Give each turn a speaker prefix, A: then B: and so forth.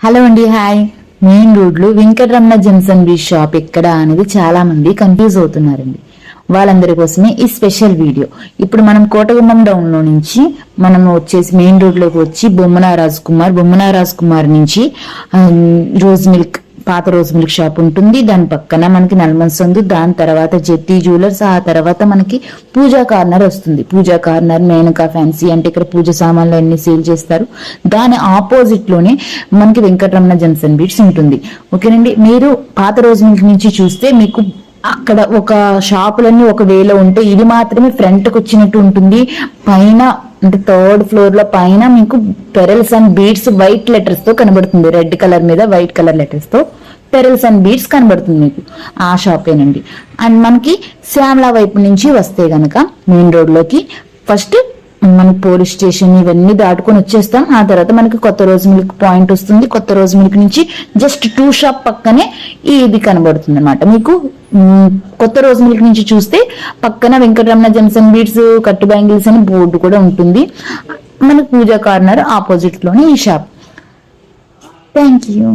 A: Hello అండి, hi. Main road లో Venkataramana gems and beach shop ఎక్కడ అనేది చాలా మంది కన్ఫ్యూజ్ అవుతున్నారండి. వాళ్ళందరి కోసమే ఈ స్పెషల్ వీడియో. ఇప్పుడు మనం కోటగుమ్మం డౌన్ లో నుంచి మనం వచ్చేసి మెయిన్ రోడ్ లోకి వచ్చి బొమ్మనా రాజ్ కుమార్ నుంచి రోజ్ మిల్క్, పాత రోజ్ మిల్క్ షాప్ ఉంటుంది. దాని పక్కన మనకి నల్మన్ సందు, దాని తర్వాత జెట్టి జ్యువెలర్స్, ఆ తర్వాత మనకి పూజా కార్నర్ వస్తుంది. పూజా కార్నర్, మేనకా ఫ్యాన్సీ, అంటే ఇక్కడ పూజ సామాన్లు అన్ని సేల్ చేస్తారు. దాని ఆపోజిట్ లోనే మనకి వెంకటరమణ జెమ్స్ అండ్ బీట్స్ ఉంటుంది. ఓకేనండి, మీరు పాత రోజ్ మిల్క్ నుంచి చూస్తే మీకు అక్కడ ఒక షాపులన్నీ ఒక వేలో ఉంటే ఇది మాత్రమే ఫ్రంట్ కు వచ్చినట్టు ఉంటుంది. పైన అంటే థర్డ్ ఫ్లోర్ లో పైన మీకు pearls and beads white letters తో కనబడుతుంది. రెడ్ కలర్ మీద వైట్ కలర్ లెటర్స్ తో పెరల్స్ అండ్ బీడ్స్ కనబడుతుంది మీకు. ఆ షాపేనండి. అండ్ మనకి శ్యామలా వైపు నుంచి వస్తే గనక మెయిన్ రోడ్ లోకి ఫస్ట్ మన పోలీస్ స్టేషన్ ఇవన్నీ దాటుకొని వచ్చేస్తాం. ఆ తర్వాత మనకి కొత్త రోజ్ మిల్క్ పాయింట్ వస్తుంది. కొత్త రోజ్ మిల్క్ నుంచి జస్ట్ 2 షాప్ పక్కనే ఇది కనబడుతుంది అనమాట మీకు. కొత్త రోజ్ మిల్క్ నుంచి చూస్తే పక్కన వెంకటరమణ జెమ్స్ అండ్ బీడ్స్, కట్టు బ్యాంగిల్స్ అని బోర్డు కూడా ఉంటుంది. మన పూజా కార్నర్ ఆపోజిట్ లోనే ఈ షాప్. Thank you.